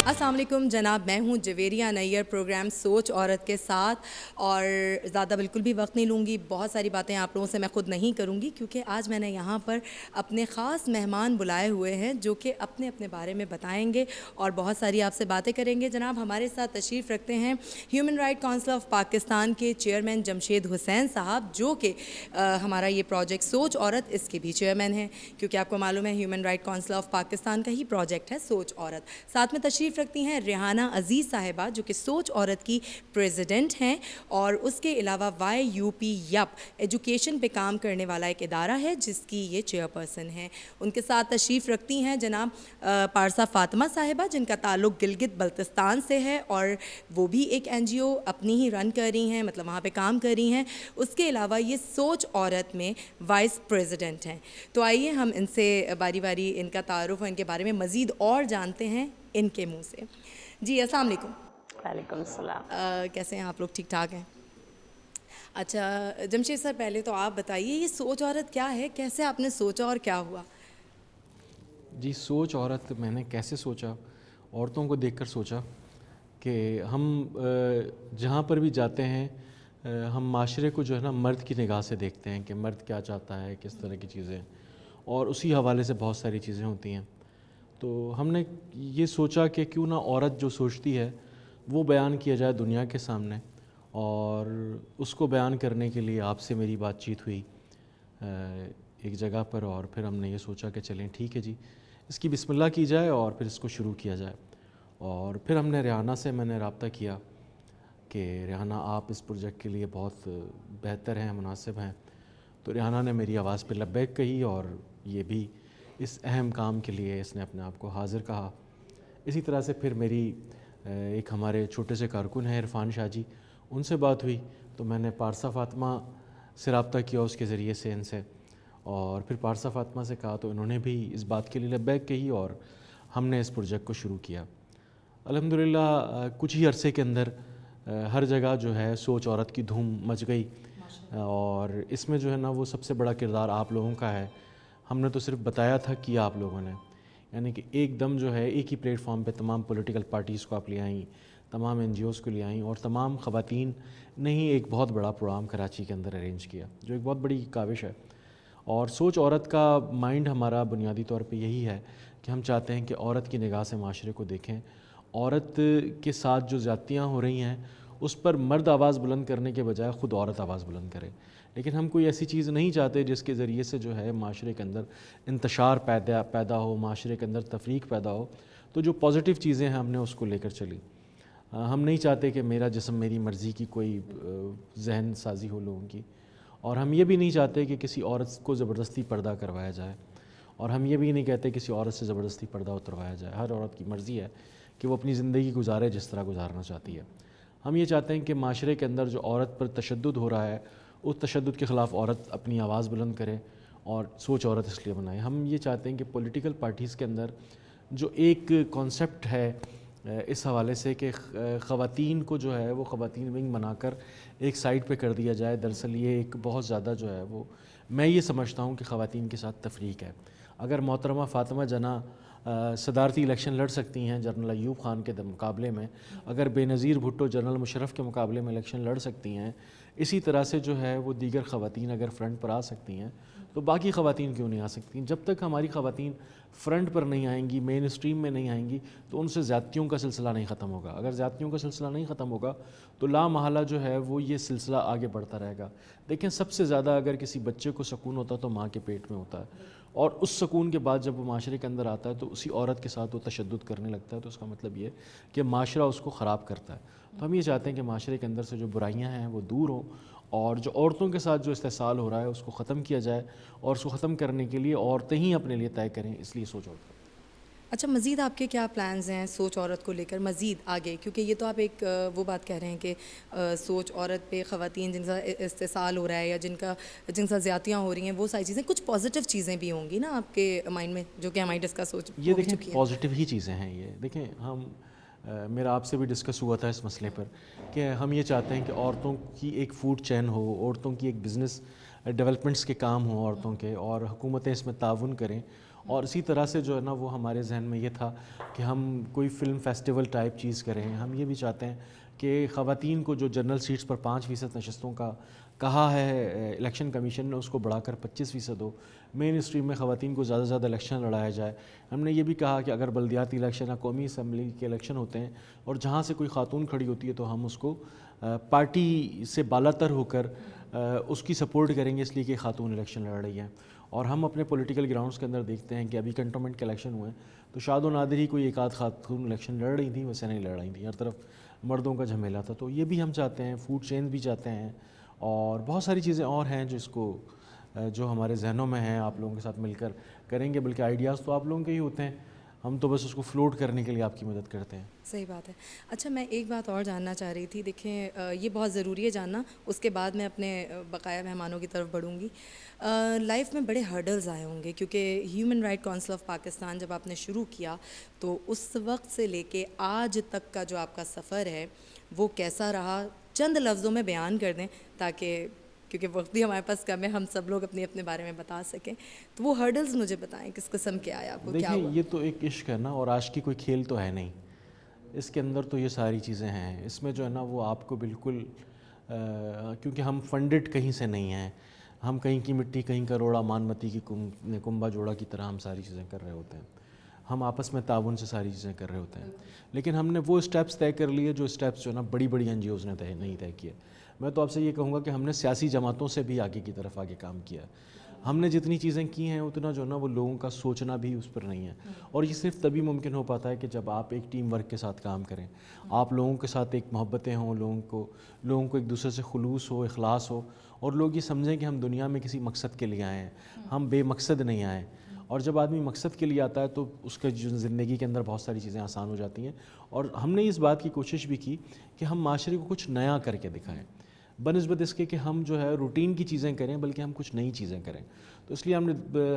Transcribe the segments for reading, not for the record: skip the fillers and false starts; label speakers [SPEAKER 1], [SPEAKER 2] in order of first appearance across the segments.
[SPEAKER 1] अस्सलाम वालेकुम जनाब, मैं हूँ जवेरिया नैयर प्रोग्राम सोच औरत के साथ, और ज़्यादा बिल्कुल भी वक्त नहीं लूँगी। बहुत सारी बातें आप लोगों से मैं ख़ुद नहीं करूँगी क्योंकि आज मैंने यहाँ पर अपने ख़ास मेहमान बुलाए हुए हैं जो कि अपने अपने बारे में बताएंगे और बहुत सारी आपसे बातें करेंगे। जनाब हमारे साथ तशरीफ़ रखते हैं human right council of Pakistan के चेयरमैन जमशेद हुसैन साहब, जो कि हमारा ये प्रोजेक्ट सोच औरत इसके भी चेयरमैन हैं, क्योंकि आपको मालूम है human right council of Pakistan का ही प्रोजेक्ट है सोच औरत। साथ में तशरीफ़ रखती हैं रेहाना अजीज़ साहिबा, जो कि सोच औरत की प्रेसिडेंट हैं, और उसके अलावा YUP यप एजुकेशन पे काम करने वाला एक इदारा है जिसकी ये चेयरपर्सन हैं। उनके साथ तशरीफ़ रखती हैं जनाब पारसा फ़ातिमा साहिबा, जिनका ताल्लुक़ गिलगित बल्तिस्तान से है और वो भी एक NGO अपनी ही रन कर रही हैं, मतलब वहाँ पे काम कर रही हैं। उसके अलावा ये सोच औरत में वाइस प्रेसिडेंट हैं। तो आइए हम इनसे बारी बारी इनका तारुफ और इनके बारे में मज़ीद और जानते हैं इनके मुंह से। जी अस्सलाम वालेकुम।
[SPEAKER 2] वालेकुम सलाम।
[SPEAKER 1] कैसे हैं आप लोग? ठीक ठाक हैं? अच्छा जमशेद सर, पहले तो आप बताइए ये सोच औरत क्या है, कैसे आपने सोचा और क्या हुआ?
[SPEAKER 3] जी, सोच औरत मैंने कैसे सोचा, औरतों को देखकर सोचा कि हम जहाँ पर भी जाते हैं हम माशरे को जो है ना मर्द की निगाह से देखते हैं कि मर्द क्या चाहता है, किस तरह की चीज़ें, और उसी हवाले से बहुत सारी चीज़ें होती हैं। तो हमने ये सोचा कि क्यों ना औरत जो सोचती है वो बयान किया जाए दुनिया के सामने, और उसको बयान करने के लिए आपसे मेरी बातचीत हुई एक जगह पर, और फिर हमने ये सोचा कि चलें ठीक है जी, इसकी बिस्मिल्लाह की जाए और फिर इसको शुरू किया जाए। और फिर हमने रेहाना से मैंने रब्ता किया कि रेहाना आप इस प्रोजेक्ट के लिए बहुत बेहतर हैं, मुनासिब हैं। तो रेहाना ने मेरी आवाज़ पे लब्बैक कही और ये भी इस अहम काम के लिए इसने अपने आप को हाज़िर कहा। इसी तरह से फिर मेरी एक हमारे छोटे से कारकुन हैं इरफान शाह जी, उनसे बात हुई, तो मैंने पारसा फ़ातिमा से रब्ता किया उसके ज़रिए से इनसे, और फिर पारसा फ़ातिमा से कहा तो इन्होंने भी इस बात के लिए लब्बैक कही और हमने इस प्रोजेक्ट को शुरू किया। अल्हम्दुलिल्लाह कुछ ही अरसे के अंदर हर जगह जो है सोच औरत की धूम मच गई, और इसमें जो है ना वो सबसे बड़ा किरदार आप लोगों का है। हमने तो सिर्फ बताया था किया आप लोगों ने, यानी कि एकदम जो है एक ही प्लेटफॉर्म पे तमाम पॉलिटिकल पार्टीज़ को आप ले आईं, तमाम NGOs को ले आईं, और तमाम ख़वातीन ने ही एक बहुत बड़ा प्रोग्राम कराची के अंदर अरेंज किया, जो एक बहुत बड़ी काविश है। और सोच औरत का माइंड हमारा बुनियादी तौर पे यही है कि हम चाहते हैं कि औरत की निगाह से माशरे को देखें, औरत के साथ जो ज़्यादतियाँ हो रही हैं उस पर मर्द आवाज़ बुलंद करने के बजाय ख़ुद औरत आवाज़ बुलंद करे। लेकिन हम कोई ऐसी चीज़ नहीं चाहते जिसके ज़रिए से जो है माशरे के अंदर इंतशार पैदा हो, माशरे के अंदर तफरीक पैदा हो। तो जो पॉजिटिव चीज़ें हैं हमने उसको लेकर चली। हम नहीं चाहते कि मेरा जिस्म मेरी मर्ज़ी की कोई जहन साजी हो लोगों की, और हम ये भी नहीं चाहते कि किसी औरत को ज़बरदस्ती पर्दा करवाया जाए, और हम ये भी नहीं कहते किसी औरत से ज़बरदस्ती पर्दा उतरवाया जाए। हर औरत की मर्ज़ी है कि वो अपनी ज़िंदगी गुजारे जिस तरह गुजारना चाहती है। हम ये चाहते हैं कि माशरे के अंदर जो औरत पर तशद्दुद हो रहा है उस तशद्दुद के ख़िलाफ़ औरत अपनी आवाज़ बुलंद करे, और सोच औरत इसलिए बनाए। हम ये चाहते हैं कि पॉलिटिकल पार्टीज़ के अंदर जो एक कॉन्सेप्ट है इस हवाले से कि ख़वातीन को जो है वो ख़वातीन विंग बनाकर एक साइड पे कर दिया जाए, दरअसल ये एक बहुत ज़्यादा जो है वो मैं ये समझता हूँ कि ख़वातीन के साथ तफरीक है। अगर मोहतरमा फ़ातिमा जना सदारती इलेक्शन लड़ सकती हैं जनरल अयूब ख़ान के मुकाबले में, अगर बेनज़ीर भुट्टो जनरल मुशर्रफ के मुकाबले में इलेक्शन लड़ सकती हैं, इसी तरह से जो है वो दीगर ख़वातीन अगर फ्रंट पर आ सकती हैं तो बाकी ख़वातीन क्यों नहीं आ सकती? जब तक हमारी ख़वातीन फ्रंट पर नहीं आएंगी, मेन स्ट्रीम में नहीं आएंगी, तो उनसे ज़्यादतियों का सिलसिला नहीं ख़त्म होगा। अगर ज़्यादतियों का सिलसिला नहीं ख़त्म होगा तो लामहला जो है वो ये सिलसिला आगे बढ़ता रहेगा। देखें, सबसे ज़्यादा अगर किसी बच्चे को सुकून होता है तो माँ के पेट में होता है, और उस सुकून के बाद जब वो माशरे के अंदर आता है तो उसी औरत के साथ वो तशद्दुद करने लगता है, तो उसका मतलब ये कि माशरा उसको ख़राब करता है। तो हम ये चाहते हैं कि माशरे के अंदर से जो बुराइयाँ हैं वो दूर हों, और जो औरतों के साथ जो इस्तेसाल हो रहा है उसको ख़त्म किया जाए, और उसको ख़त्म करने के लिए औरतें ही अपने लिए तय करें, इसलिए सोच औरत।
[SPEAKER 1] अच्छा, मज़ीद आपके क्या प्लान्स हैं सोच औरत को लेकर मज़ीद आगे? क्योंकि ये तो आप एक वो बात कह रहे हैं कि सोच औरत पे ख़वातीन जिनका इस्तेसाल हो रहा है या जिनके साथ ज़्यादतियाँ हो रही हैं, वो सारी चीज़ें, कुछ पॉजिटिव चीज़ें भी होंगी ना आपके माइंड में जो कि हमारी डिस्कस हो
[SPEAKER 3] ये
[SPEAKER 1] भी
[SPEAKER 3] देखें
[SPEAKER 1] चुकी है।
[SPEAKER 3] पॉजिटिव ही चीज़ें हैं ये। देखें, हम मेरा आपसे भी डिस्कस हुआ था इस मसले पर कि हम ये चाहते हैं कि औरतों की एक फूड चेन हो, औरतों की एक बिज़नेस डेवलपमेंट्स के काम हों औरतों के, और हुकूमतें इसमें ताउन करें, اور اسی طرح سے جو ہے نا وہ ہمارے ذہن میں یہ تھا کہ ہم کوئی فلم فیسٹیول ٹائپ چیز کریں. ہم یہ بھی چاہتے ہیں کہ خواتین کو جو جنرل سیٹس پر 5% نشستوں کا کہا ہے الیکشن کمیشن نے, اس کو بڑھا کر 25% ہو. مین اسٹریم میں خواتین کو زیادہ سے زیادہ الیکشن لڑایا جائے. ہم نے یہ بھی کہا کہ اگر بلدیاتی الیکشن یا قومی اسمبلی کے الیکشن ہوتے ہیں اور جہاں سے کوئی خاتون کھڑی ہوتی ہے تو ہم اس کو پارٹی سے بالا تر ہو کر اس کی سپورٹ کریں گے, اس لیے کہ خاتون الیکشن لڑ رہی ہیں. اور ہم اپنے پولیٹیکل گراؤنڈس کے اندر دیکھتے ہیں کہ ابھی کنٹونمنٹ کے الیکشن ہوئے ہیں تو شاد و نادر ہی کوئی ایک آدھ خاتون الیکشن لڑ رہی تھیں, ویسے نہیں لڑ رہی تھیں, ہر طرف مردوں کا جھمیلا تھا. تو یہ بھی ہم چاہتے ہیں, فوڈ چین بھی چاہتے ہیں, اور بہت ساری چیزیں اور ہیں جو اس کو جو ہمارے ذہنوں میں ہیں آپ لوگوں کے ساتھ مل کر کریں گے. بلکہ آئیڈیاز تو آپ لوگوں کے ہی ہوتے ہیں, ہم تو بس اس کو فلوٹ کرنے کے لیے آپ کی مدد کرتے ہیں.
[SPEAKER 1] صحیح بات ہے. اچھا میں ایک بات اور جاننا چاہ رہی تھی, دیکھیں یہ بہت ضروری ہے جاننا, اس کے بعد میں اپنے بقایا مہمانوں کی طرف بڑھوں گی. لائف میں بڑے ہرڈلز آئے ہوں گے کیونکہ human right council of Pakistan جب آپ نے شروع کیا تو اس وقت سے لے کے آج تک کا جو آپ کا سفر ہے وہ کیسا رہا, چند لفظوں میں بیان کر دیں تاکہ کیونکہ وقت بھی ہمارے پاس کم ہے, ہم سب لوگ اپنے اپنے بارے میں بتا سکیں. تو وہ ہرڈلز مجھے بتائیں کس قسم کے آیا, آپ کو کیا ہوا؟
[SPEAKER 3] دیکھیں یہ تو ایک عشق ہے نا, اور عاشقی کوئی کھیل تو ہے نہیں, اس کے اندر تو یہ ساری چیزیں ہیں. اس میں جو ہے نا وہ آپ کو بالکل کیونکہ ہم فنڈڈ کہیں سے نہیں ہیں, ہم کہیں کی مٹی کہیں کا روڑا مانمتی کی کنبا جوڑا کی طرح ہم ساری چیزیں کر رہے ہوتے ہیں. ہم آپس میں تعاون سے ساری چیزیں کر رہے ہوتے ہیں. لیکن ہم نے وہ اسٹیپس طے کر لیے جو اسٹیپس جو ہے نا بڑی بڑی NGOs نے نہیں طے کیے. میں تو آپ سے یہ کہوں گا کہ ہم نے سیاسی جماعتوں سے بھی آگے کی طرف آگے کام کیا. ہم نے جتنی چیزیں کی ہیں اتنا جو ہے نا وہ لوگوں کا سوچنا بھی اس پر نہیں ہے. اور یہ صرف تبھی ممکن ہو پاتا ہے کہ جب آپ ایک ٹیم ورک کے ساتھ کام کریں, آپ لوگوں کے ساتھ ایک محبتیں ہوں, لوگوں کو ایک دوسرے سے خلوص ہو, اخلاص ہو, اور لوگ یہ سمجھیں کہ ہم دنیا میں کسی مقصد کے لیے آئے ہیں, ہم بے مقصد نہیں آئے. اور جب آدمی مقصد کے لیے آتا ہے تو اس کے زندگی کے اندر بہت ساری چیزیں آسان ہو جاتی ہیں. اور ہم نے اس بات کی کوشش بھی کی کہ ہم معاشرے کو کچھ نیا کر کے دکھائیں, بنسبت اس کے کہ ہم جو ہے روٹین کی چیزیں کریں بلکہ ہم کچھ نئی چیزیں کریں. تو اس لیے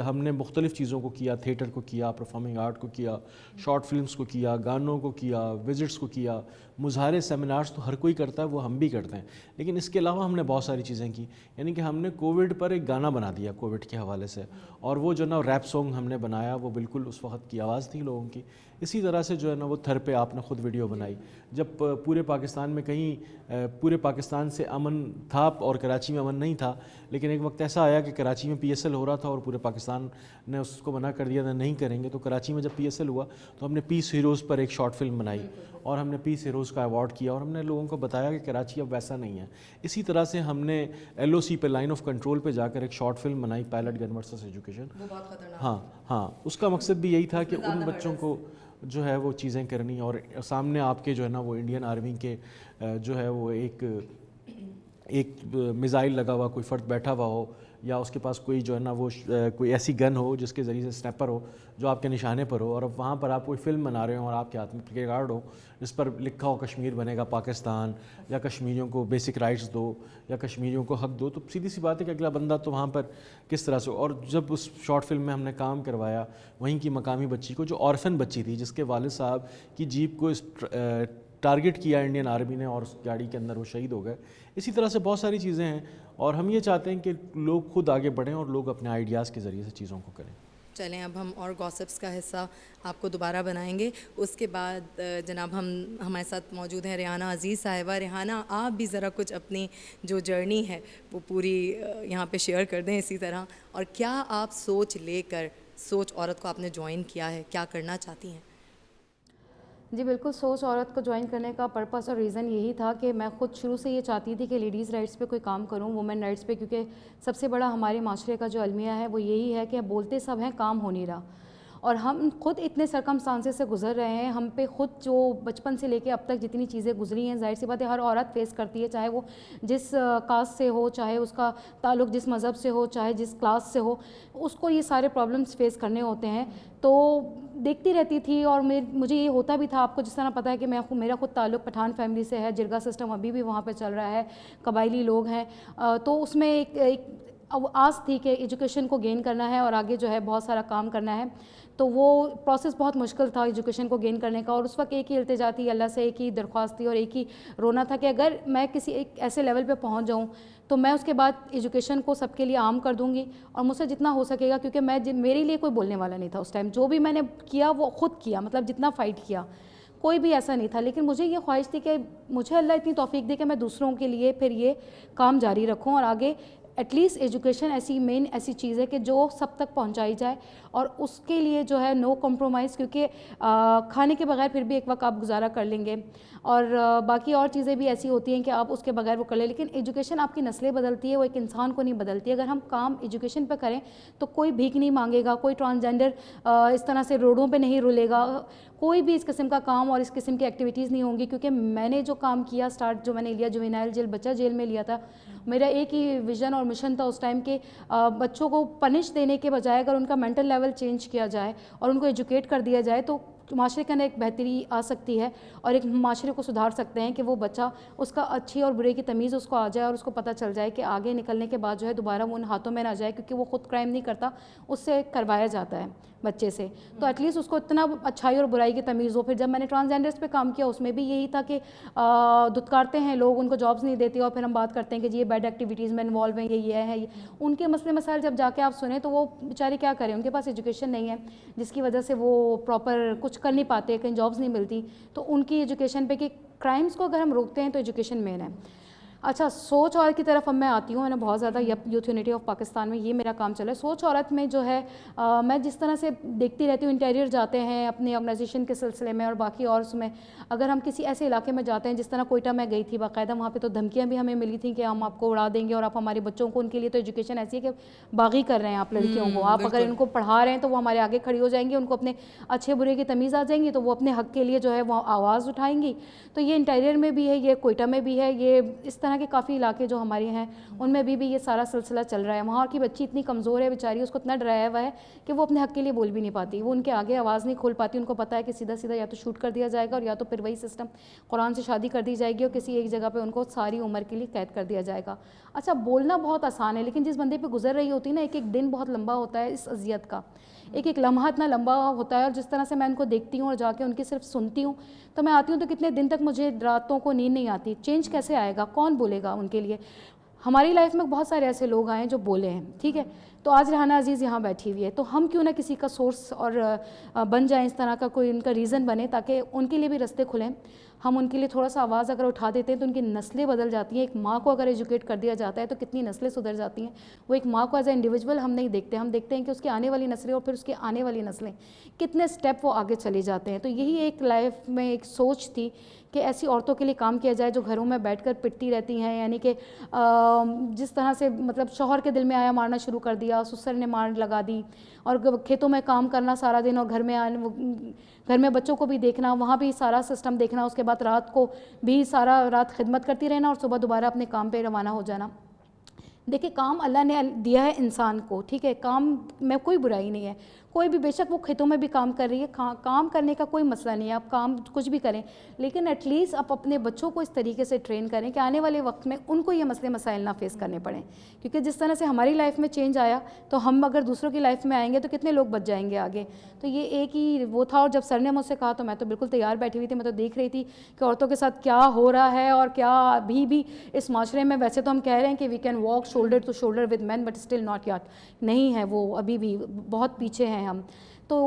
[SPEAKER 3] ہم نے مختلف چیزوں کو کیا, تھیٹر کو کیا, پرفارمنگ آرٹ کو کیا, شارٹ فلمز کو کیا, گانوں کو کیا, وزٹس کو کیا, مظاہرے, سیمینارز تو ہر کوئی کرتا ہے, وہ ہم بھی کرتے ہیں. لیکن اس کے علاوہ ہم نے بہت ساری چیزیں کی, یعنی کہ ہم نے کووڈ پر ایک گانا بنا دیا کووڈ کے حوالے سے, اور وہ جو نا ریپ سانگ ہم نے بنایا, وہ بالکل اس وقت کی آواز تھی لوگوں کی. اسی طرح سے جو ہے نا وہ تھر پہ آپ نے خود ویڈیو بنائی, جب پورے پاکستان میں کہیں پورے پاکستان سے امن تھا اور کراچی میں امن نہیں تھا. لیکن ایک وقت ایسا آیا کہ کراچی میں PSL ہو رہا تھا اور پورے پاکستان نے اس کو منع کر دیا تھا نہیں کریں گے. تو کراچی میں جب PSL ہوا تو ہم نے پیس ہیروز پر ایک شارٹ فلم بنائی اور ہم نے پیس ہیروز کا ایوارڈ کیا, اور ہم نے لوگوں کو بتایا کہ کراچی اب ویسا نہیں ہے. اسی طرح سے ہم نے LOC پہ, لائن آف کنٹرول پہ جا کر ایک شارٹ فلم بنائی, پائلٹ گن ورسس ایجوکیشن. ہاں اس کا مقصد بھی یہی تھا کہ ان بچوں کو جو ہے وہ چیزیں کرنی, اور سامنے آپ کے جو ہے نا وہ انڈین آرمی کے جو ہے وہ ایک میزائل لگا ہوا کوئی فرد بیٹھا ہوا ہو, یا اس کے پاس کوئی جو ہے نا وہ کوئی ایسی گن ہو جس کے ذریعے سے سنیپر ہو جو آپ کے نشانے پر ہو, اور اب وہاں پر آپ کوئی فلم بنا رہے ہوں اور آپ کے ہاتھ میں پلے کارڈ ہو جس پر لکھا ہو کشمیر بنے گا پاکستان, یا کشمیریوں کو بیسک رائٹس دو, یا کشمیریوں کو حق دو. تو سیدھی سی بات ہے کہ اگلا بندہ تو وہاں پر کس طرح سے. اور جب اس شارٹ فلم میں ہم نے کام کروایا وہیں کی مقامی بچی کو, جو آرفن بچی تھی جس کے والد صاحب کی جیپ کو ٹارگٹ کیا انڈین آرمی نے اور اس گاڑی کے اندر وہ شہید ہو گئے. اسی طرح سے بہت ساری چیزیں ہیں, اور ہم یہ چاہتے ہیں کہ لوگ خود آگے بڑھیں اور لوگ اپنے آئیڈیاز کے ذریعے سے چیزوں کو کریں.
[SPEAKER 1] چلیں اب ہم اور گاسپس کا حصہ آپ کو دوبارہ بنائیں گے. اس کے بعد جناب ہمارے ساتھ موجود ہیں ریحانہ عزیز صاحبہ. ریحانہ آپ بھی ذرا کچھ اپنی جو جرنی ہے وہ پوری یہاں پہ شیئر کر دیں اسی طرح, اور کیا آپ سوچ لے کر سوچ عورت کو آپ نے جوائن کیا ہے, کیا کرنا چاہتی ہیں؟
[SPEAKER 2] جی بالکل, سوچ عورت کو جوائن کرنے کا پرپس اور ریزن یہی تھا کہ میں خود شروع سے یہ چاہتی تھی کہ لیڈیز رائٹس پہ کوئی کام کروں, وومن رائٹس پہ, کیونکہ سب سے بڑا ہمارے معاشرے کا جو المیہ ہے وہ یہی ہے کہ بولتے سب ہیں کام ہو نہیں رہا, اور ہم خود اتنے سرکمسٹانسز سے گزر رہے ہیں. ہم پہ خود جو بچپن سے لے کے اب تک جتنی چیزیں گزری ہیں, ظاہر سی بات ہے ہر عورت فیس کرتی ہے, چاہے وہ جس کاسٹ سے ہو, چاہے اس کا تعلق جس مذہب سے ہو, چاہے جس کلاس سے ہو, اس کو یہ سارے پرابلمس فیس کرنے ہوتے ہیں. تو دیکھتی رہتی تھی, اور مجھے یہ ہوتا بھی تھا, آپ کو جس طرح پتہ ہے کہ میرا خود تعلق پٹھان فیملی سے ہے, جرگا سسٹم ابھی بھی وہاں پہ چل رہا ہے, قبائلی لوگ ہیں, تو اس میں ایک आस थी कि एजुकेशन को गेन करना है और आगे जो है बहुत सारा काम करना है, तो वो प्रोसेस बहुत मुश्किल था एजुकेशन को गेन करने का। और उस वक्त एक ही इल्तिजा थी अल्लाह से, एक ही दरख्वास्त थी और एक ही रोना था कि अगर मैं किसी एक ऐसे लेवल पे पहुंच जाऊं तो मैं उसके बाद एजुकेशन को सबके लिए आम कर दूंगी और मुझसे जितना हो सकेगा, क्योंकि मेरे लिए कोई बोलने वाला नहीं था उस टाइम। जो भी मैंने किया वो खुद किया, मतलब जितना फ़ाइट किया कोई भी ऐसा नहीं था। लेकिन मुझे ये ख्वाहिश थी कि मुझे अल्लाह इतनी तौफीक दे कि मैं दूसरों के लिए फिर ये काम जारी रखूं और आगे एटलीस्ट एजुकेशन ऐसी मेन ऐसी चीज़ है कि जो सब तक पहुंचाई जाए और उसके लिए जो है नो कॉम्प्रोमाइज़, क्योंकि खाने के बगैर फिर भी एक वक्त आप गुजारा कर लेंगे और बाकी और चीज़ें भी ऐसी होती हैं कि आप उसके बगैर वो कर लें। लेकिन एजुकेशन आपकी नस्लें बदलती है, वो एक इंसान को नहीं बदलती। अगर हम काम एजुकेशन पर करें तो कोई भीख नहीं मांगेगा, कोई ट्रांसजेंडर इस तरह से रोडों पे नहीं रुलेगा, कोई भी इस किस्म का काम और इस किस्म की एक्टिविटीज़ नहीं होंगी। क्योंकि मैंने जो काम किया स्टार्ट जो मैंने लिया जुवेनाइल जेल, बच्चा जेल में लिया था, मेरा एक ही विज़न और मिशन था उस टाइम के बच्चों को पनिश देने के बजाय अगर उनका मेंटल लेवल चेंज किया जाए और उनको एजुकेट कर दिया जाए तो माशरे के अंदर एक बेहतरी आ सकती है और एक माशरे को सुधार सकते हैं कि वो बच्चा उसका अच्छी और बुरे की तमीज़ उसको आ जाए और उसको पता चल जाए कि आगे निकलने के बाद जो है दोबारा वो उन हाथों में ना जाए, क्योंकि वो ख़ुद क्राइम नहीं करता, उससे करवाया जाता है बच्चे से। तो एटलीस्ट उसको इतना अच्छाई और बुराई की तमीज़ हो। फिर जब मैंने ट्रांसजेंडर्स पे काम किया उसमें भी यही था कि दुत्कारते हैं लोग, उनको जॉब्स नहीं देते और फिर हम बात करते हैं कि जी ये बैड एक्टिविटीज़ में इन्वॉल्व हैं, ये है ये। उनके मसले मसाइल जब जाके आप सुने तो वो बेचारे क्या करें, उनके पास एजुकेशन नहीं है जिसकी वजह से वो प्रॉपर कुछ कर नहीं पाते, कहीं जॉब्स नहीं मिलती। तो उनकी एजुकेशन पे कि क्राइम्स को अगर हम रोकते हैं तो एजुकेशन मेन है। अच्छा, सोच औरत की तरफ अब मैं आती हूँ। मैंने बहुत ज़्यादा यूथ यूनिटी ऑफ पाकिस्तान में ये मेरा काम चला है। सोच औरत में जो है मैं जिस तरह से देखती रहती हूँ, इंटीरियर जाते हैं अपनी ऑर्गेनाइजेशन के सिलसिले में और बाकी और उसमें अगर हम किसी ऐसे इलाके में जाते हैं जिस तरह कोयटा में गई थी बाकायदा, वहाँ पे तो धमकियाँ भी हमें मिली थी कि हम आपको उड़ा देंगे और आप हमारे बच्चों को, उनके लिए तो एजुकेशन ऐसी है कि बागी कर रहे हैं आप लड़कियों को, आप अगर इनको पढ़ा रहे हैं तो वो हमारे आगे खड़ी हो जाएंगी, उनको अपने अच्छे बुरे की तमीज़ आ जाएंगी तो वो अपने हक़ के लिए जो है वो आवाज़ उठाएंगी। तो ये इंटीरियर में भी है, ये कोयटा में भी है, ये इस तरह के काफ़ी इलाके जो हमारे हैं उनमें भी ये सारा सिलसिला चल रहा है। वहाँ की बच्ची इतनी कमज़ोर है बेचारी, उसको इतना डराया हुआ है कि वो अपने हक़ के लिए बोल भी नहीं पाती, वो उनके आगे आवाज़ नहीं खोल पाती। उनको पता है कि सीधा सीधा या तो शूट कर दिया जाएगा और या तो फिर वही सिस्टम कुरान से शादी कर दी जाएगी और किसी एक जगह पे उनको सारी उम्र के लिए कैद कर दिया जाएगा। अच्छा, बोलना बहुत आसान है लेकिन जिस बंदे पे गुजर रही होती है ना, एक एक दिन बहुत लंबा होता है इस अजियत का, एक एक लम्हा इतना लंबा होता है। और जिस तरह से मैं उनको देखती हूँ और जाके उनकी सिर्फ सुनती हूँ तो मैं आती हूँ तो कितने दिन तक मुझे रातों को नींद नहीं आती। चेंज कैसे आएगा, कौन बोलेगा उनके लिए? हमारी लाइफ में बहुत सारे ऐसे लोग आए हैं जो बोले हैं, ठीक है। तो आज रेहाना अजीज़ यहाँ बैठी हुई है, तो हम क्यों ना किसी का सोर्स और बन जाएं, इस तरह का कोई उनका रीज़न बने ताकि उनके लिए भी रास्ते खुलें। हम उनके लिए थोड़ा सा आवाज़ अगर उठा देते हैं तो उनकी नस्लें बदल जाती हैं। एक माँ को अगर एजुकेट कर दिया जाता है तो कितनी नस्लें सुधर जाती हैं। वो एक माँ को एज ए इंडिविजुअल हम नहीं देखते, हम देखते हैं कि उसकी आने वाली नस्लें और फिर उसकी आने वाली नस्लें कितने स्टेप वो आगे चले जाते हैं। तो यही एक लाइफ में एक सोच थी कि ऐसी औरतों के लिए काम किया जाए जो घरों में बैठकर पिटती रहती हैं, यानी कि जिस तरह से मतलब शौहर के दिल में आया मारना शुरू कर दिया, ससुर ने मार लगा दी और खेतों में काम करना सारा दिन और घर में बच्चों को भी देखना, वहाँ भी सारा सिस्टम देखना, उसके बाद रात को भी सारा रात खिदमत करती रहना और सुबह दोबारा अपने काम पे रवाना हो जाना। देखिए, काम अल्लाह ने दिया है इंसान को, ठीक है, काम में कोई बुराई नहीं है। कोई भी बेशक वो खेतों में भी काम कर रही है, काम करने का कोई मसला नहीं है, आप काम कुछ भी करें, लेकिन एटलीस्ट आप अपने बच्चों को इस तरीके से ट्रेन करें कि आने वाले वक्त में उनको ये मसले मसाइल ना फेस करने पड़ें। क्योंकि जिस तरह से हमारी लाइफ में चेंज आया तो हम अगर दूसरों की लाइफ में आएंगे तो कितने लोग बच जाएंगे आगे। तो ये एक ही वो था। और जब सर ने मुझसे कहा तो मैं तो बिल्कुल तैयार बैठी हुई थी, मैं तो देख रही थी कि औरतों के साथ क्या हो रहा है और क्या अभी भी इस माशरे में। वैसे तो हम कह रहे हैं कि we can walk shoulder to shoulder with man, but still not yet, नहीं है वो, अभी भी बहुत पीछे हैं हम। तो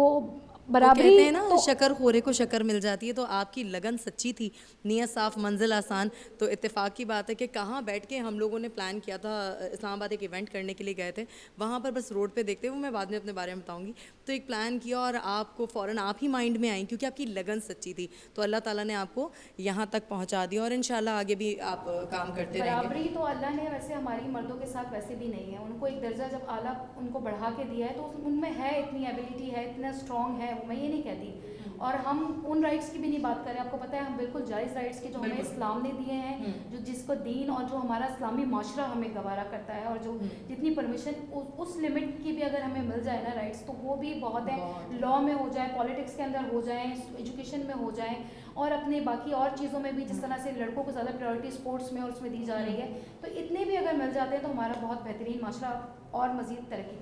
[SPEAKER 2] बराबरी
[SPEAKER 1] कहते हैं ना,
[SPEAKER 2] तो
[SPEAKER 1] शक्कर खोरे को शक्कर मिल जाती है। तो आपकी लगन सच्ची थी, नियत साफ मंजिल आसान। तो इत्तेफाक की बात है कि कहाँ बैठ के हम लोगों ने प्लान किया था, इस्लामाबाद एक इवेंट करने के लिए गए थे, वहाँ पर बस रोड पे देखते हुए, मैं बाद में अपने बारे में बताऊँगी। तो एक प्लान किया और आपको फ़ौरन आप ही माइंड में आई क्योंकि आपकी लगन सच्ची थी। तो अल्लाह ताला ने आपको यहाँ तक पहुँचा दिया और इंशाल्लाह आगे भी आप काम करते रहेंगे।
[SPEAKER 2] बराबरी तो अल्लाह ने वैसे हमारी मर्दों के साथ वैसे भी नहीं है, उनको एक दर्जा जब आला उनको बढ़ा के दिया है तो उनमें है, इतनी एबिलिटी है, इतना स्ट्रॉन्ग है, मैं ये नहीं कहती। और हम उन राइट्स की भी नहीं बात करें, आपको पता है हम बिल्कुल जायज़ राइट्स के जो हमें इस्लाम ने दिए हैं, जो जिसको दीन और जो हमारा इस्लामी माशरा हमें गवारा करता है, और जो जितनी परमिशन उस लिमिट की भी अगर हमें मिल जाए ना राइट्स, तो वो भी बहुत है। लॉ में हो जाए, पॉलिटिक्स के अंदर हो जाए, एजुकेशन में हो जाए, اور اپنے باقی اور چیزوں میں بھی جس طرح سے لڑکوں کو زیادہ پریورٹی سپورٹس میں اور اس میں دی جا رہی ہے، تو اتنے بھی اگر مل جاتے ہیں تو ہمارا بہت بہترین معاشرہ اور مزید ترقی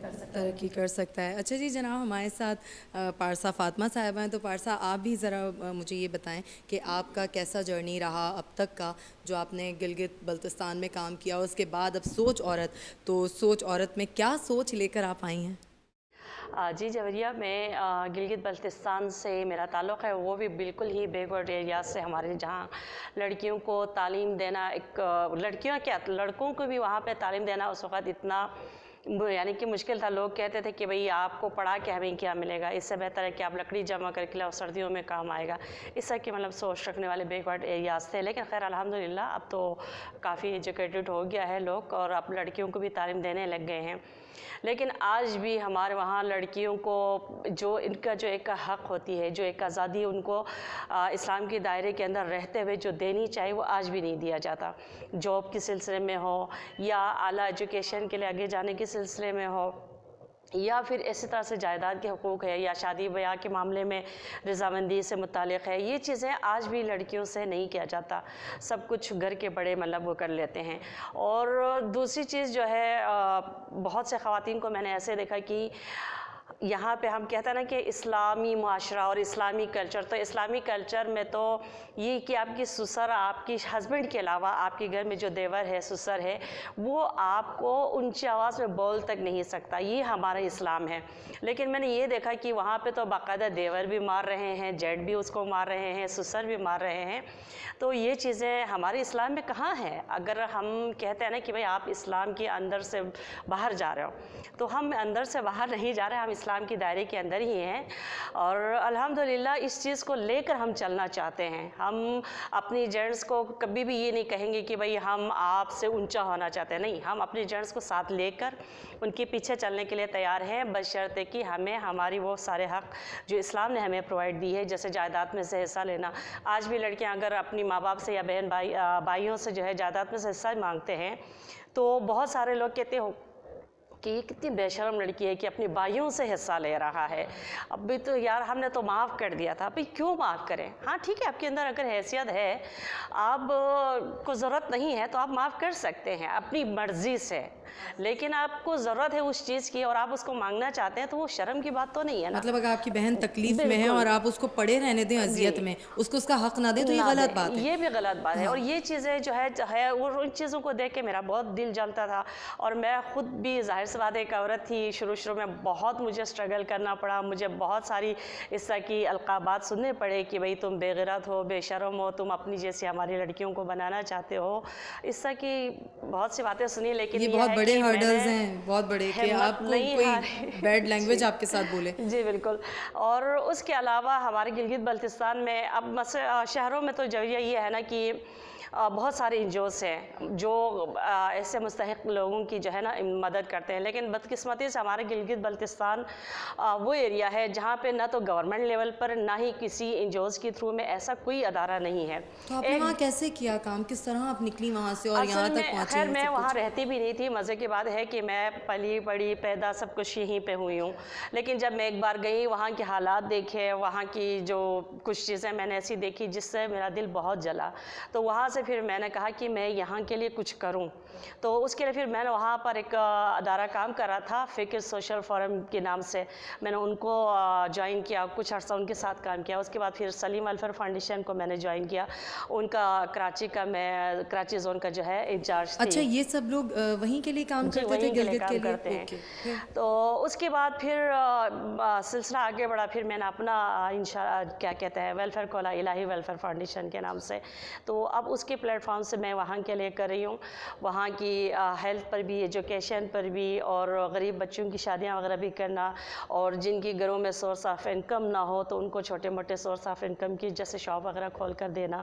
[SPEAKER 2] کر سکتا ہے.
[SPEAKER 1] اچھا جی جناب، ہمارے ساتھ پارسا فاطمہ صاحبہ ہیں. تو پارسا آپ بھی ذرا مجھے یہ بتائیں کہ آپ کا کیسا جرنی رہا اب تک کا، جو آپ نے گلگت بلتستان میں کام کیا، اس کے بعد اب سوچ عورت، تو سوچ عورت میں کیا سوچ لے کر آپ آئی ہیں؟
[SPEAKER 4] جی جوہریہ، میں گلگت بلتستان سے میرا تعلق ہے، وہ بھی بالکل ہی بیک ورڈ ایریاز سے، ہمارے جہاں لڑکیوں کو تعلیم دینا، ایک لڑکیوں کیا لڑکوں کو بھی وہاں پہ تعلیم دینا اس وقت اتنا یعنی کہ مشکل تھا. لوگ کہتے تھے کہ بھئی آپ کو پڑھا کے ہمیں کیا ملے گا، اس سے بہتر ہے کہ آپ لکڑی جمع کر کے لاؤ، سردیوں میں کام آئے گا. اس طرح کی مطلب سوچ رکھنے والے بیک ورڈ ایریاز تھے. لیکن خیر الحمدللہ اب تو کافی ایجوکیٹڈ ہو گیا ہے لوگ، اور اب لڑکیوں کو بھی تعلیم دینے لگ گئے ہیں. لیکن آج بھی ہمارے وہاں لڑکیوں کو جو ان کا جو ایک حق ہوتی ہے، جو ایک آزادی ان کو اسلام کے دائرے کے اندر رہتے ہوئے جو دینی چاہیے، وہ آج بھی نہیں دیا جاتا. جاب کے سلسلے میں ہو، یا اعلیٰ ایجوکیشن کے لیے آگے جانے کے سلسلے میں ہو، یا پھر اسی طرح سے جائیداد کے حقوق ہے، یا شادی بیاہ کے معاملے میں رضامندی سے متعلق ہے. یہ چیزیں آج بھی لڑکیوں سے نہیں کیا جاتا. سب کچھ گھر کے بڑے مطلب وہ کر لیتے ہیں. اور دوسری چیز جو ہے، بہت سے خواتین کو میں نے ایسے دیکھا کہ یہاں پہ ہم کہتے ہیں نا کہ اسلامی معاشرہ اور اسلامی کلچر، تو اسلامی کلچر میں تو یہ کہ آپ کی سسر، آپ کی ہسبینڈ کے علاوہ آپ کے گھر میں جو دیور ہے، سسر ہے، وہ آپ کو اونچی آواز میں بول تک نہیں سکتا. یہ ہمارا اسلام ہے. لیکن میں نے یہ دیکھا کہ وہاں پہ تو باقاعدہ دیور بھی مار رہے ہیں، جیٹ بھی اس کو مار رہے ہیں، سسر بھی مار رہے ہیں. تو یہ چیزیں ہمارے اسلام میں کہاں ہیں؟ اگر ہم کہتے ہیں نا کہ بھئی آپ اسلام کے اندر سے باہر جا رہے ہو، تو ہم اندر سے باہر نہیں جا رہے، ہم اسلام کی دائرے کے اندر ہی ہیں. اور الحمدللہ اس چیز کو لے کر ہم چلنا چاہتے ہیں. ہم اپنی جینٹس کو کبھی بھی یہ نہیں کہیں گے کہ بھئی ہم آپ سے اونچا ہونا چاہتے ہیں. نہیں، ہم اپنی جینٹس کو ساتھ لے کر ان کے پیچھے چلنے کے لیے تیار ہیں، بشرطے کہ ہمیں ہماری وہ سارے حق جو اسلام نے ہمیں پرووائڈ دی ہے، جیسے جائیداد میں سے حصہ لینا. آج بھی لڑکیاں اگر اپنی ماں باپ سے یا بہن بھائیوں سے جو ہے جائیداد میں سے حصہ مانگتے ہیں، تو بہت سارے لوگ کہتے ہو کہ یہ کتنی بے شرم لڑکی ہے کہ اپنی بھائیوں سے حصہ لے رہا ہے. اب بھی تو یار ہم نے تو معاف کر دیا تھا. بھئی کیوں معاف کریں؟ ہاں ٹھیک ہے، آپ کے اندر اگر حیثیت ہے، آپ کو ضرورت نہیں ہے تو آپ معاف کر سکتے ہیں اپنی مرضی سے. لیکن آپ کو ضرورت ہے اس چیز کی اور آپ اس کو مانگنا چاہتے ہیں، تو وہ شرم کی بات تو نہیں ہے نا.
[SPEAKER 1] مطلب اگر آپ کی بہن تکلیف میں ہے اور آپ اس کو پڑے رہنے دیں اذیت میں، اس کو اس کا حق نہ دیں، تو یہ غلط بات ہے.
[SPEAKER 4] یہ بھی غلط بات ہے. اور یہ چیزیں جو ہے اور ان چیزوں کو دیکھ کے میرا بہت دل جلتا تھا. اور میں خود بھی ظاہر سی بات ایک عورت تھی، شروع میں بہت مجھے اسٹرگل کرنا پڑا. مجھے بہت ساری اس طرح کی القابات سننے پڑے کہ بھئی تم بے غیرت ہو، بے شرم ہو، تم اپنی جیسی ہماری لڑکیوں کو بنانا چاہتے ہو. اس طرح کی بہت سی باتیں سنی. لیکن
[SPEAKER 1] یہ بہت بڑے ہرڈلز ہیں، بہت بڑے، کہ آپ کو کوئی بیڈ لینگویج آپ کے ساتھ بولے.
[SPEAKER 4] جی بالکل. اور اس کے علاوہ ہمارے گلگت بلتستان میں اب شہروں میں تو جوہریہ یہ ہے نا کہ بہت سارے انجوز ہیں جو ایسے مستحق لوگوں کی جو ہے نا مدد کرتے ہیں. لیکن بدقسمتی سے ہمارے گلگت بلتستان وہ ایریا ہے جہاں پہ نہ تو گورنمنٹ لیول پر، نہ ہی کسی انجوز کے تھرو میں ایسا کوئی ادارہ نہیں ہے.
[SPEAKER 1] تو آپ نے وہاں کیسے کیا کام؟ کس طرح آپ نکلی وہاں سے اور یہاں تک پہنچی؟
[SPEAKER 4] خیر میں وہاں رہتی بھی نہیں تھی. مزے کی بات ہے کہ میں پلی بڑی پیدا سب کچھ یہیں پہ ہوئی ہوں. لیکن جب میں ایک بار گئی، وہاں کے حالات دیکھے، وہاں کی جو کچھ چیزیں میں نے ایسی دیکھی جس سے میرا دل بہت جلا. تو وہاں سے پھر میں نے کہا کہ میں یہاں کے لیے کچھ کروں. تو اس کے لیے پھر میں نے وہاں پر ایک ادارہ کام کر رہا تھا، فکر سوشل فورم کے نام سے. میں نے ان کو جوائن کیا، کچھ عرصہ ان کے ساتھ کام کیا. اس کے بعد پھر سلیم ویلفیئر فاؤنڈیشن کو میں نے جوائن کیا. ان کا کراچی زون کا جو ہے انچارج تھی.
[SPEAKER 1] اچھا، یہ سب لوگ وہیں کے لیے کام کرتے تھے، گلگت کے لیے؟
[SPEAKER 4] تو اس کے بعد پھر سلسلہ آگے بڑھا. پھر میں نے اپنا کیا کہتے ہیں ویلفیئر کھولا، الہی ویلفیئر فاؤنڈیشن کے نام سے. تو اب اس کے پلیٹ فارم سے میں وہاں کے لیے کر رہی ہوں. وہاں کی ہیلتھ پر بھی، ایجوکیشن پر بھی، اور غریب بچوں کی شادیاں وغیرہ بھی کرنا. اور جن کی گھروں میں سورس آف انکم نہ ہو تو ان کو چھوٹے موٹے سورس آف انکم کی جیسے شاپ وغیرہ کھول کر دینا.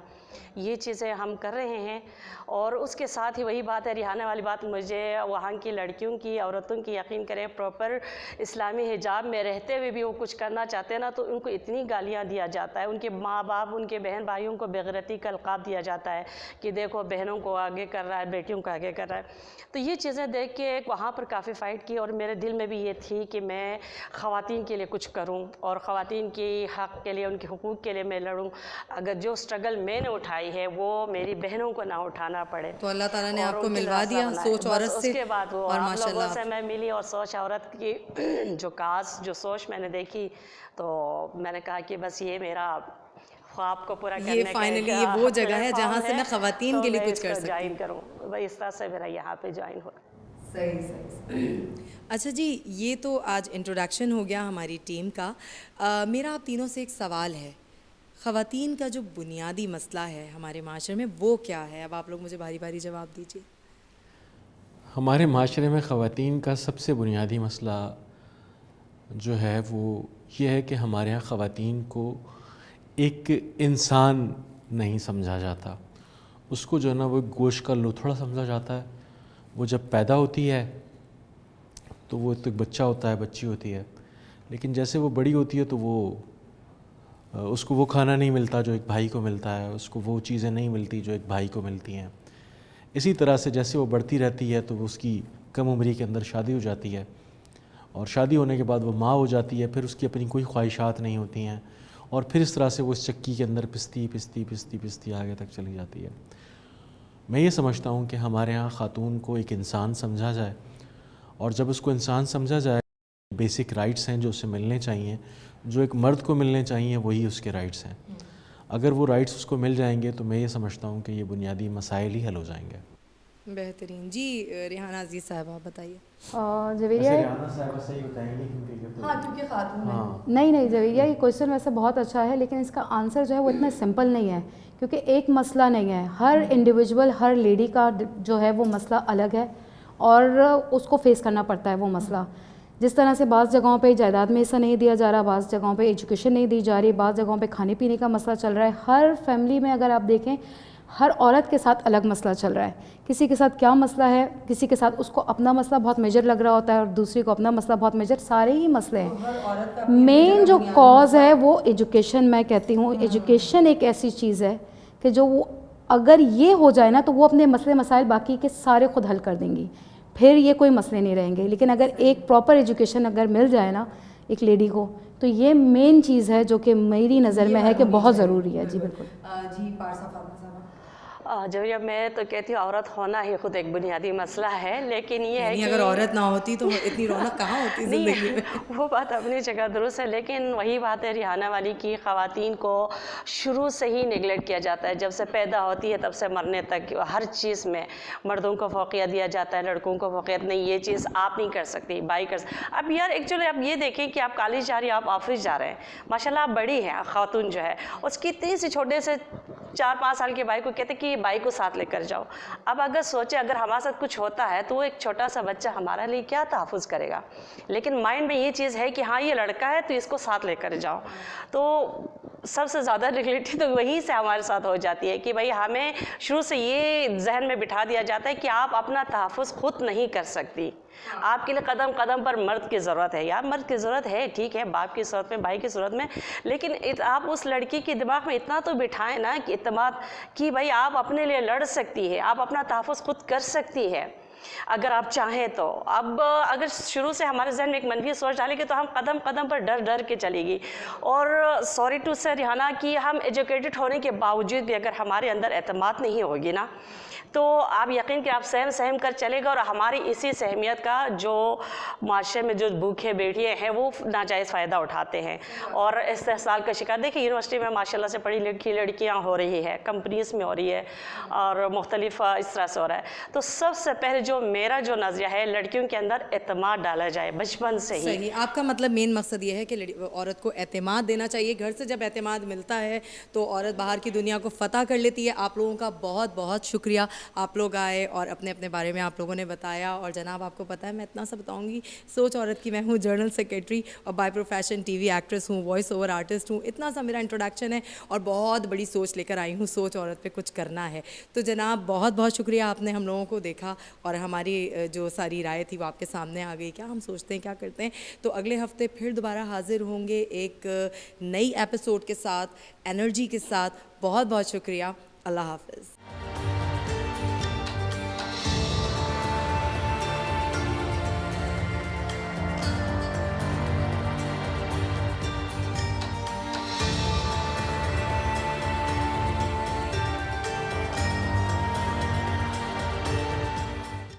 [SPEAKER 4] یہ چیزیں ہم کر رہے ہیں. اور اس کے ساتھ ہی وہی بات ہے، رہانے والی بات، مجھے वहाँ की लड़कियों की, औरतों की, यकीन करें प्रॉपर इस्लामी हिजाब में रहते हुए भी वो कुछ करना चाहते हैं ना तो उनको इतनी गालियाँ दिया जाता है, उनके माँ बाप, उनके बहन भाइयों को बेगैरती का अलक़ाब दिया जाता है कि देखो बहनों को आगे कर रहा है, बेटियों को आगे कर रहा है। तो ये चीज़ें देख के वहाँ पर काफ़ी फ़ाइट की और मेरे दिल में भी ये थी कि मैं ख़वातीन के लिए कुछ करूँ और ख़वातीन की हक़ के लिए, उनके हुकूक़ के लिए मैं लड़ूँ। अगर जो स्ट्रगल मैंने उठाई है वो मेरी बहनों को ना उठाना पड़े।
[SPEAKER 1] तो अल्लाह ताला ने
[SPEAKER 4] और
[SPEAKER 1] आपको
[SPEAKER 4] उनकी
[SPEAKER 1] मिलवा
[SPEAKER 4] रास्ता
[SPEAKER 1] दिया
[SPEAKER 4] बनाए।
[SPEAKER 1] सोच
[SPEAKER 4] बस
[SPEAKER 1] औरत से,
[SPEAKER 4] उसके बाद वो
[SPEAKER 1] और
[SPEAKER 4] आप लोगों
[SPEAKER 1] माशाल्लाह
[SPEAKER 4] से मैं मिली और सोच औरत की जो काज, जो सोच मैंने देखी तो मैंने कहा कि बस ये मेरा ख्वाब को पूरा
[SPEAKER 1] ये
[SPEAKER 4] करने का
[SPEAKER 1] फाइनली
[SPEAKER 4] एक
[SPEAKER 1] ये वो जगह है
[SPEAKER 4] प्लेटफॉर्म
[SPEAKER 1] जहाँ से
[SPEAKER 4] है,
[SPEAKER 1] मैं ख़वातीन
[SPEAKER 4] तो
[SPEAKER 1] के लिए
[SPEAKER 4] मैं
[SPEAKER 1] कुछ कर
[SPEAKER 4] इसको
[SPEAKER 1] सकती
[SPEAKER 4] ज्वाइन
[SPEAKER 1] हूँ।
[SPEAKER 4] करूँ। भाई इस तरह से मेरा यहाँ पे ज्वाइन हुआ।
[SPEAKER 1] सही सही। अच्छा जी, ये तो आज इंट्रोडक्शन हो गया हमारी टीम का। मेरा आप तीनों से एक सवाल है, ख़वातीन का जो बुनियादी मसला है हमारे माशरे में वो क्या है? अब आप लोग मुझे बारी बारी जवाब दीजिए।
[SPEAKER 3] हमारे माशरे में ख़वातीन का सबसे बुनियादी मसला जो है वो ये है कि हमारे यहाँ ख़वातीन को एक इंसान नहीं समझा जाता। उसको जो है ना वो गोश्त का लोथड़ा समझा जाता है। वो जब पैदा होती है तो वो तो एक बच्चा होता है, बच्ची होती है, लेकिन जैसे वो बड़ी होती है तो वो उसको वो खाना नहीं मिलता जो एक भाई को मिलता है, उसको वो चीज़ें नहीं मिलती जो एक भाई को मिलती हैं। इसी तरह से जैसे वो बढ़ती रहती है तो वो उसकी कम उम्री के अंदर शादी हो जाती है और शादी होने के बाद वो माँ हो जाती है, फिर उसकी अपनी कोई ख्वाहिशात नहीं होती हैं और फिर इस तरह से वो इस चक्की के अंदर पिसती आगे तक चली जाती है। मैं ये समझता हूँ कि हमारे यहाँ ख़ातून को एक इंसान समझा जाए और जब उसको इंसान समझा जाए, बेसिक राइट्स हैं जो उसे मिलने चाहिए, जो एक मर्द को मिलने चाहिए वही उसके राइट्स हैं। अगर वो राइट्स उसको मिल जाएंगे तो मैं ये समझता हूँ कि ये बुनियादी मसाइल ही हल हो जाएंगे।
[SPEAKER 1] बेहतरीन जी। रेहाना अजीज़ साहब आप बताइए।
[SPEAKER 2] जवेरिया
[SPEAKER 3] सही बताएंगे क्योंकि
[SPEAKER 1] हाँ, क्योंकि खातून है।
[SPEAKER 2] नहीं जवेरिया, ये क्वेश्चन वैसे बहुत अच्छा है लेकिन इसका आंसर जो है वो इतना सिंपल नहीं है क्योंकि एक मसला नहीं है। हर इंडिविजुअल, हर लेडी का जो है वो मसला अलग है और उसको फेस करना पड़ता है वो मसला। जिस तरह से बाज़ जगहों पे जायदाद में हिस्सा नहीं दिया जा रहा, बाज़ जगहों पे एजुकेशन नहीं दी जा रही, बाज़ जगहों पे खाने पीने का मसला चल रहा है। हर फैमिली में अगर आप देखें, हर औरत के साथ अलग मसला चल रहा है। किसी के साथ क्या मसला है, किसी के साथ उसको अपना मसला बहुत मेजर लग रहा होता है और दूसरी को अपना मसला बहुत मेजर। सारे ही मसले हैं। मेन जो कॉज है वो एजुकेशन, मैं कहती हूँ एजुकेशन एक ऐसी चीज़ है कि जो वो अगर ये हो जाए ना तो वो अपने मसले मसाइल बाकी के सारे खुद हल कर देंगी, फिर ये कोई मसले नहीं रहेंगे। लेकिन अगर एक प्रॉपर एजुकेशन अगर मिल जाए ना एक लेडी को, तो ये मेन चीज़ है जो कि मेरी नज़र में है कि बहुत ज़रूरी है। जी बिल्कुल।
[SPEAKER 1] जी पारसा फातिमा साहब।
[SPEAKER 4] जब मैं तो कहती हूँ औरत होना ही खुद एक बुनियादी मसला है, लेकिन ये है कि
[SPEAKER 1] अगर औरत ना होती तो इतनी रौनक कहाँ होती ज़िंदगी में।
[SPEAKER 4] वो बात अपनी जगह दुरुस्त है, लेकिन वही बात है रिहाना वाली की ख़वातीन को शुरू से ही निगलेक्ट किया जाता है। जब से पैदा होती है तब से मरने तक हर चीज़ में मर्दों को फ़ौक़ियत दिया जाता है, लड़कों को फ़ौक़ियत नहीं, ये चीज़ आप नहीं कर सकती, बाई कर सकती। अब यार एक्चुअली आप ये देखें कि आप कॉलेज जा रही हैं, आप ऑफिस जा रहे हैं, माशाल्लाह आप बड़ी हैं ख़ातून जो है, उसकी इतनी सी छोटे से 4-5 साल के भाई को कहते कि बाई को साथ लेकर जाओ। अब अगर सोचे अगर हमारे साथ कुछ होता है तो वो एक छोटा सा बच्चा हमारे लिए क्या तहफ़्फ़ुज़ करेगा, लेकिन माइंड में ये चीज़ है कि हाँ ये लड़का है तो इसको साथ लेकर जाओ। तो सबसे ज़्यादा रिलेटेड तो वहीं से हमारे साथ हो जाती है कि भाई हमें शुरू से ये जहन में बिठा दिया जाता है कि आप अपना तहफ़्फ़ुज़ खुद नहीं कर सकती, आपके लिए कदम कदम पर मर्द की ज़रूरत है। यार मर्द की ज़रूरत है, ठीक है, बाप की ज़रूरत में, भाई की ज़रूरत में, लेकिन आप उस लड़की के दिमाग में इतना तो बिठाएं ना कि इत्मीनान कि भाई आप अपने लिए लड़ सकती है, आप अपना तहफ़्फ़ुज़ खुद कर सकती है अगर आप चाहें तो। अब अगर शुरू से हमारे जहन में एक मनफी सोच डालेगी तो हम कदम कदम पर डर डर के चलेगी। और सॉरी टू से रिहाना कि हम एजुकेटेड होने के बावजूद भी अगर हमारे अंदर एतमाद नहीं होगी ना तो आप यकीन कि आप सहम कर चलेगा और हमारी इसी सहमियत का जो माशरे में जो भूखे बैठिए हैं वो नाजायज़ फ़ायदा उठाते हैं और इस्तेहसाल का शिकार। देखिए यूनिवर्सिटी में माशाल्लाह से पढ़ी लिखी लड़कियां हो रही है, कंपनीज़ में हो रही है और मुख्तलिफ इस तरह से हो रहा है। तो सबसे पहले जो मेरा जो नज़रिया है, लड़कियों के अंदर एतमाद डाला जाए बचपन से ही।
[SPEAKER 1] सही, आपका मतलब मेन मकसद ये है कि औरत को एतमाद देना चाहिए। घर से जब एतमाद मिलता है तो औरत बाहर की दुनिया को फ़तह कर लेती है। आप लोगों का बहुत बहुत शुक्रिया, आप लोग आए और अपने अपने बारे में आप लोगों ने बताया। और जनाब आपको पता है मैं इतना सा बताऊंगी, सोच औरत की मैं हूँ जनरल सेक्रेटरी और बाय प्रोफेशन टीवी एक्ट्रेस हूँ, वॉइस ओवर आर्टिस्ट हूँ। इतना सा मेरा इंट्रोडक्शन है और बहुत बड़ी सोच लेकर आई हूँ, सोच औरत पे कुछ करना है। तो जनाब बहुत बहुत शुक्रिया, आपने हम लोगों को देखा और اور ہماری جو ساری رائے تھی وہ آپ کے سامنے آ گئی, کیا ہم سوچتے ہیں, کیا کرتے ہیں. تو اگلے ہفتے پھر دوبارہ حاضر ہوں گے ایک نئی ایپیسوڈ کے ساتھ, انرجی کے ساتھ. بہت بہت شکریہ. اللہ حافظ.